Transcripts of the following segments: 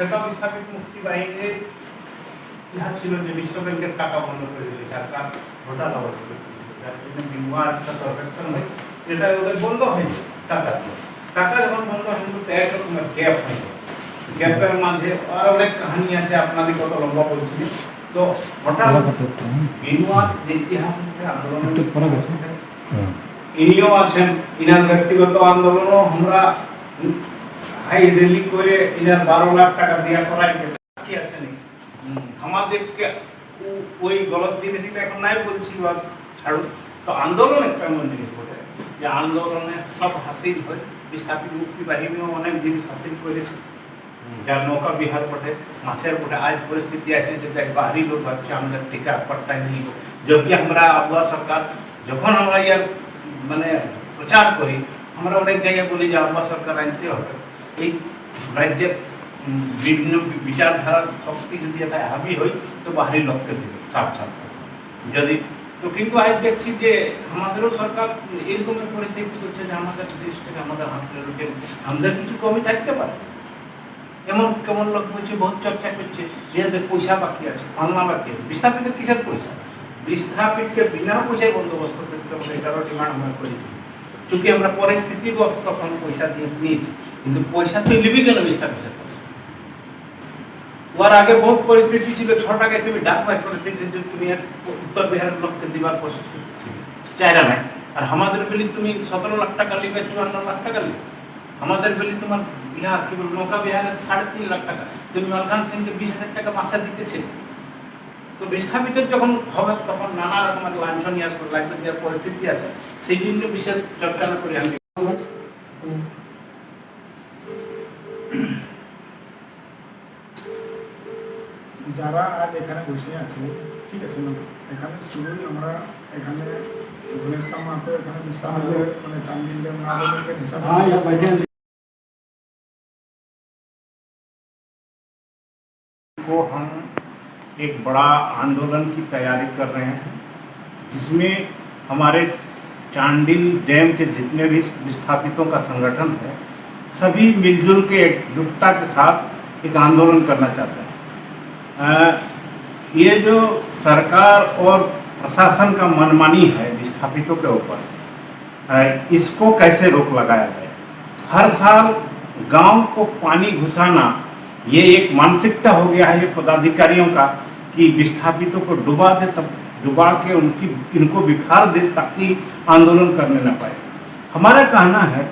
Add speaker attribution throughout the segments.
Speaker 1: টাকা বিস্থাপিত মুক্তি বাহিনীর ইহা ছিল যে বিশ্ব ব্যাংকের টাকা বন্ধ করে দিল সরকার ঘোটালা করে যার জন্য বিনিময় একটা দরকার নেই এটা ওদের বন্ধ হয়েছে টাকা যখন বন্ধ হয়ে গেল তো এক রকমের গ্যাপ হয়ে গেল গ্যাপের মাঝে আর অনেক কাহিনী আছে আপনাদের কত লম্বা বলছি তো হঠাৎ বিনিময় যে ইতিহাস আন্দোলন ইনিও আছেন ইনার ব্যক্তিগত আন্দোলনও আমরা হাই র্যালি করে ইনার 12 লাখ টাকা দেওয়া করাই কি আছে নাকি আমাদেরকে ওই গলত জিনিস এখন নাই বলছি বা ছাড়ো তো আন্দোলন একটা এমন জিনিস বটে যে আন্দোলনে সব হাসিল হয় বিস্থাপিত মুক্তি বাহিনীও অনেক জিনিস হাসিল করেছে যার নৌকা বিহার পটে মাছের পটে আজ পরিস্থিতি আছে যে বাহারি লোক ভাবছে আমাদের টিকা পট্টা নেই जबकि আমরা আবহাওয়া সরকার যখন আমরা ইয়ার মানে প্রচার করি আমরা অনেক জায়গায় বলি যে আবহাওয়া সরকার আনতে হবে এই রাজ্যের বিভিন্ন বিচারধারার শক্তি যদি এটা হাবি হয় তো বাহারি লোককে দেবে সাফ যদি তো কিন্তু আজ দেখছি যে আমাদেরও সরকার এরকমের পরিস্থিতি হচ্ছে যে আমাদের দেশটাকে আমাদের হাতে লুটে আমাদের কিছু কমই থাকতে পারে এমন কেমন লোক বলছে বহুত চর্চা করছে যে এদের পয়সা বাকি আছে ফালনা বাকি আছে বিস্থাপিত কিসের পয়সা বিস্থাপিতকে বিনা পয়সায় বন্দোবস্ত করতে হবে এটারও ডিমান্ড আমরা করেছি চूंकि আমরা পরিস্থিতিগত তখন পয়সা দিয়ে নিয়েছি কিন্তু পয়সা তো লিবি কেন বিস্থাপিত ওর আগে বহুত পরিস্থিতি ছিল 6 টাকায় তুমি ডাক পাই করে তুমি উত্তর বিহারের লোককে দিবার কোশিশ করছিলে চাইরা না আর আমাদের বেলি তুমি 17 লাখ টাকা লিবে 54 লাখ টাকা লিবে আমাদের বেলি তোমার বিহার কি বল নৌকা বিহারের 3.5 লাখ টাকা তুমি মালখান সিংকে 20,000 টাকা মাসে দিতেছে তো বিস্থাপিত যখন হবে তখন নানা রকমের লাঞ্ছনীয় লাঞ্ছনীয় পরিস্থিতি আছে সেই জন্য বিশেষ চর্চা না করি আমি
Speaker 2: যারা আজ এখানে বসে আছে ঠিক আছে না এখানে শুরুই আমরা এখানে ঘনের সামাতে এখানে বিস্তারিত মানে চান্দিল ড্যাম নাগরিকের হিসাবে
Speaker 1: को हम एक बड़ा आंदोलन की तैयारी कर रहे हैं जिसमें हमारे चांडिल डैम के जितने भी विस्थापितों का संगठन है सभी मिलजुल के एकजुटता के साथ एक आंदोलन करना चाहते हैं ये जो सरकार और प्रशासन का मनमानी है विस्थापितों के ऊपर इसको कैसे रोक लगाया जाए हर साल गांव को पानी घुसाना ये एक मानसिकता हो गया है ये पदाधिकारियों का कि विस्थापितों को डुबा दे तब डुबा के इनको बिखार दे ताकि आंदोलन करने न पाए हमारा कहना है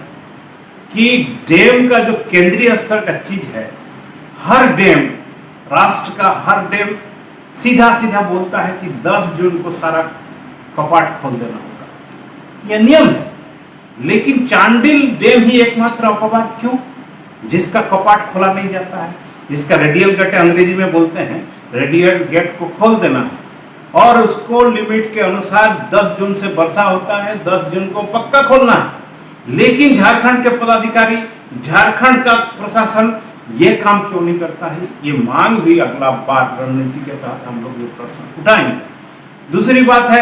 Speaker 1: कि डैम का जो केंद्रीय स्तर का चीज है हर डैम राष्ट्र का हर डैम सीधा सीधा बोलता है कि 10 जून को सारा कपाट खोल देना होगा यह नियम है लेकिन चांडिल डैम ही एकमात्र अपवाद क्यों जिसका कपाट खोला नहीं जाता है जिसका रेडियल गेट अंग्रेजी में बोलते हैं रेडियल गेट को खोल देना है और उसको लिमिट के अनुसार 10 जून से वर्षा होता है 10 जून को पक्का खोलना है लेकिन झारखंड के पदाधिकारी झारखंड का प्रशासन ये काम क्यों नहीं करता है ये मांग भी अगला बार रणनीति के तहत हम लोग ये प्रश्न उठाएंगे दूसरी बात है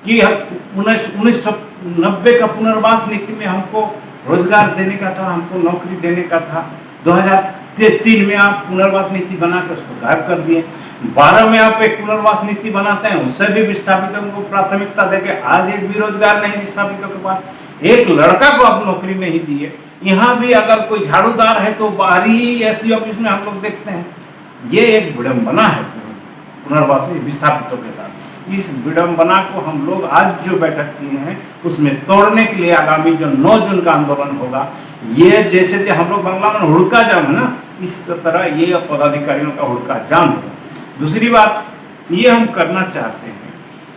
Speaker 1: कि 1990 का पुनर्वास नीति में हमको रोजगार देने का था हमको नौकरी देने का था 2003 में आप पुनर्वास नीति बना कर उसको गायब कर दिए 12 में आप एक पुनर्वास नीति बनाते हैं उससे भी विस्थापितों को प्राथमिकता देके आज एक भी रोजगार नहीं विस्थापितों के पास एक लड़का को आप नौकरी नहीं दिए यहाँ भी अगर कोई झाड़ूदार है तो बाहरी एससी ऑफिस में हम लोग देखते हैं ये एक विडंबना है पुनर्वास विस्थापितों के साथ इस विडंबना को हम लोग आज जो बैठक किए हैं उसमें तोड़ने के लिए आगामी जो 9 जून का आंदोलन होगा ये जैसे कि हम लोग बांग्ला में हुड़का जाम है ना इस तरह ये पदाधिकारियों का हुड़का जाम है दूसरी बात ये हम करना चाहते हैं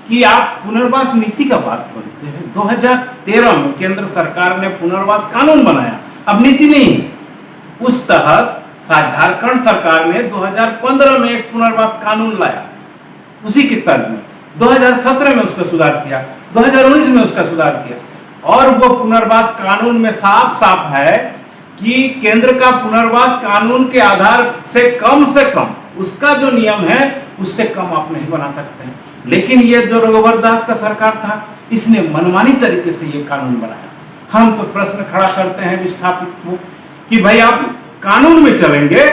Speaker 1: कि आप पुनर्वास नीति का बात बोलते हैं 2013 में केंद्र सरकार ने पुनर्वास कानून बनाया अब नीति नहीं उस तहत झारखंड सरकार ने 2015 में एक पुनर्वास कानून लाया उसी की तर्ज में 2017 में उसका सुधार किया 2019 में उसका सुधार किया और वो पुनर्वास कानून में साफ साफ है कि केंद्र का पुनर्वास कानून के आधार से कम उसका जो नियम है उससे कम आप नहीं बना सकते हैं लेकिन ये जो रघुवर दास का सरकार था इसने मनमानी तरीके से ये कानून बनाया हम तो प्रश्न खड़ा करते हैं विस्थापित को कि भाई आप कानून में चलेंगे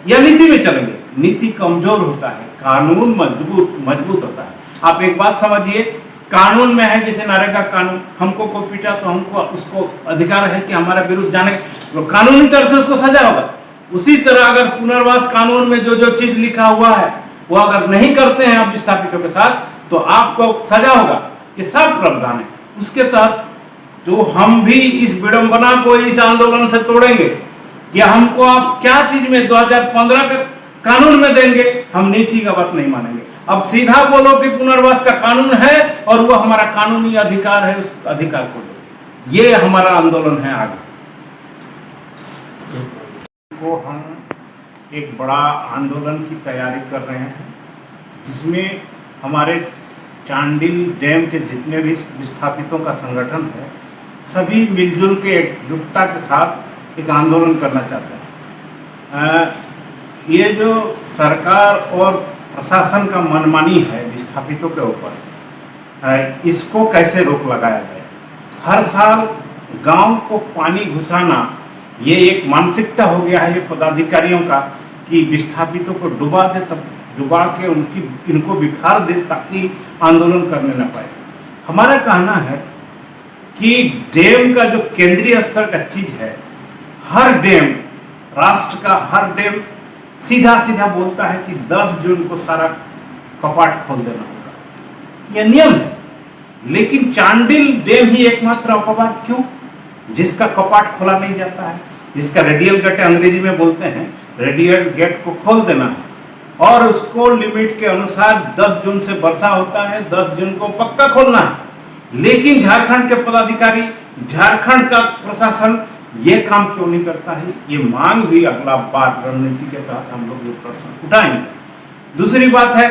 Speaker 1: या नीति में चलेंगे। नीति कमजोर होता है, कानून मजबूत होता है। आप एक बात समझिए, कानून में है जैसे नरेगा कानून, हमको कोई पीटा तो हमको उसको अधिकार है कि हमारा विरुद्ध जाने, तो कानूनी तरह से उसको सजा होगा। उसी तरह अगर पुनर्वास कानून में जो जो चीज लिखा हुआ है वो अगर नहीं करते हैं आप विस्थापितों के साथ तो आपको सजा होगा। ये सब प्रावधान है उसके तहत। तो हम भी इस विडंबना को इस आंदोलन से तोड़ेंगे कि हमको आप क्या चीज में 2015 के कानून में देंगे, हम नीति का बात नहीं मानेंगे। अब सीधा बोलो कि पुनर्वास का कानून है और वो हमारा कानूनी अधिकार है, उस अधिकार को दो। ये हमारा आंदोलन है। आगे को हम एक बड़ा आंदोलन की तैयारी कर रहे हैं जिसमें हमारे चांडिल डैम के जितने भी विस्थापितों का संगठन है सभी मिलजुल के एकजुटता के साथ एक आंदोलन करना चाहते हैं। ये जो सरकार और प्रशासन का मनमानी है विस्थापितों के ऊपर, इसको कैसे रोक लगाया जाए। हर साल गांव को पानी घुसाना ये एक मानसिकता हो गया है ये पदाधिकारियों का कि विस्थापितों को डुबा दे, तब डुबा के इनको बिखार दे ताकि आंदोलन करने न पाए। हमारा कहना है कि डैम का जो केंद्रीय स्तर का चीज है, हर डैम, राष्ट्र का हर डैम सीधा सीधा बोलता है कि 10 जून को सारा कपाट खोल देना होगा, यह नियम है। लेकिन चांडिल डैम ही एकमात्र अपवाद क्यों, जिसका कपाट खोला नहीं जाता है, जिसका रेडियल गेट अंग्रेजी में बोलते हैं, रेडियल गेट को खोल देना है और उसको लिमिट के अनुसार 10 जून से वर्षा होता है, 10 जून को पक्का खोलना है। लेकिन झारखंड के पदाधिकारी, झारखंड का प्रशासन ये काम क्यों नहीं करता है, ये मांग भी अगला बार रणनीति के तहत हम लोग ये प्रश्न उठाएंगे। दूसरी बात है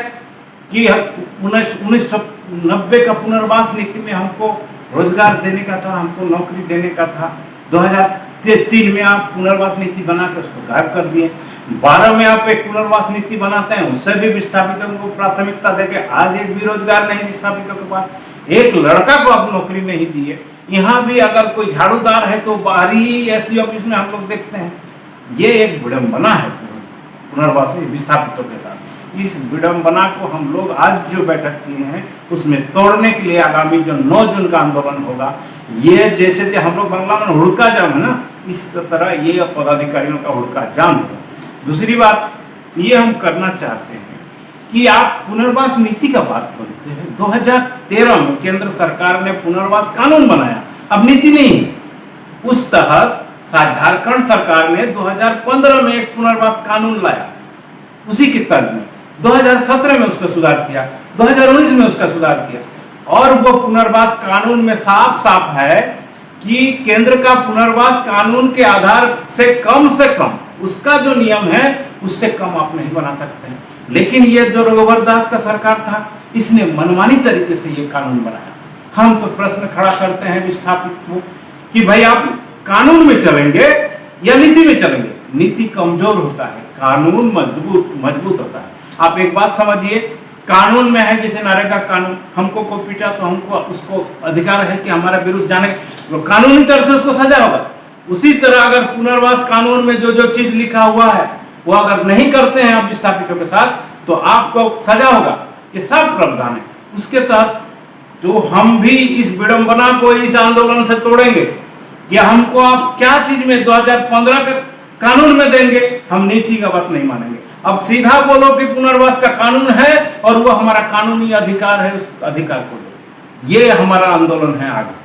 Speaker 1: कि 1990 का पुनर्वास नीति में हमको रोजगार देने का था, हमको नौकरी देने का था। 2003 में आप पुनर्वास नीति बना के उसको गायब कर दिए। 12 में आप एक पुनर्वास नीति बनाते हैं, उससे भी विस्थापितों को प्राथमिकता देके आज एक भी रोजगार नहीं विस्थापितों के पास, एक लड़का को आप नौकरी नहीं दिए। यहाँ भी अगर कोई झाड़ूदार है तो बाहरी एसडी ऑफिस में हम लोग देखते हैं। ये एक विडंबना है पुनर्वास में विस्थापितों के साथ। इस विडंबना को हम लोग आज जो बैठक किए हैं उसमें तोड़ने के लिए आगामी जो 9 जून का आंदोलन होगा, ये जैसे हम लोग बांग्ला में हुड़का जाम है ना, इस तरह ये पदाधिकारियों का हुड़का जाम होगा। दूसरी बात ये हम करना चाहते हैं कि आप पुनर्वास नीति का बात बोलते हैं। 2013 में केंद्र सरकार ने पुनर्वास कानून बनाया, अब नीति नहीं है। उस तहत झारखंड सरकार ने 2015 में एक पुनर्वास कानून लाया, उसी की तर्ज में 2017 में उसका सुधार किया, 2019 में उसका सुधार किया। और वो पुनर्वास कानून में साफ साफ है कि केंद्र का पुनर्वास कानून के आधार से कम उसका जो नियम है उससे कम आप नहीं बना सकते हैं। लेकिन ये जो रघुवर दास का सरकार था, इसने मनमानी तरीके से ये कानून बनाया। हम तो प्रश्न खड़ा करते हैं विस्थापित को कि भाई आप कानून में चलेंगे या नीति में चलेंगे। नीति कमजोर होता है, कानून मजबूत होता है। आप एक बात समझिए, कानून में है जैसे नरेगा कानून, हमको कोई पीटा तो हमको उसको अधिकार है कि हमारा विरुद्ध जाने, तो कानूनी तरह से उसको सजा होगा। उसी तरह अगर पुनर्वास कानून में जो जो चीज लिखा हुआ है वो अगर नहीं करते हैं आप विस्थापितों के साथ तो आपको सजा होगा। ये सब प्रावधान है उसके तहत। तो हम भी इस विडंबना को इस आंदोलन से तोड़ेंगे कि हमको आप क्या चीज में 2015 के कानून में देंगे, हम नीति का बात नहीं मानेंगे। अब सीधा बोलो कि पुनर्वास का कानून है और वो हमारा कानूनी अधिकार है, उस अधिकार को दो। ये हमारा आंदोलन है। आगे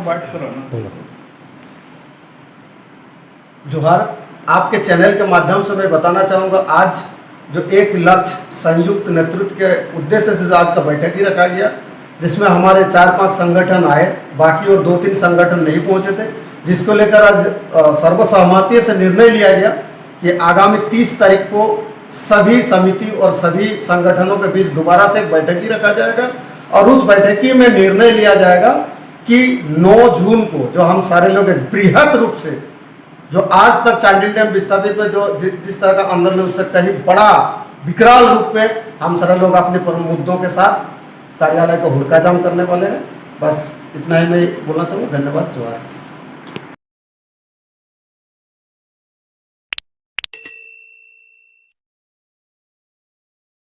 Speaker 1: बात करो।
Speaker 3: जोहार, आपके चैनल के माध्यम से मैं बताना चाहूँगा, आज जो एक लक्ष्य संयुक्त नेतृत्व के उद्देश्य से आज का बैठक ही रखा गया, जिसमें हमारे 4-5 संगठन आए, बाकी और 2-3 संगठन नहीं पहुँचे थे, जिसको लेकर आज सर्वसहमति से निर्णय लिया गया कि आगामी 30 तारीख को सभी समिति और सभी संगठनों के बीच दोबारा से एक बैठक ही रखा जाएगा और उस बैठक में निर्णय लिया जाएगा कि 9 जून को जो हम सारे लोग बृहत रूप से जो आज तक चांडिल डैम विस्थापित में जो जिस तरह का आंदोलन उससे कहीं बड़ा विकराल रूप में हम सारे लोग अपने प्रमुख मुद्दों के साथ कार्यालय को हुड़का जाम करने वाले हैं। बस इतना ही मैं बोलना चाहूँगा। धन्यवाद। जोहार।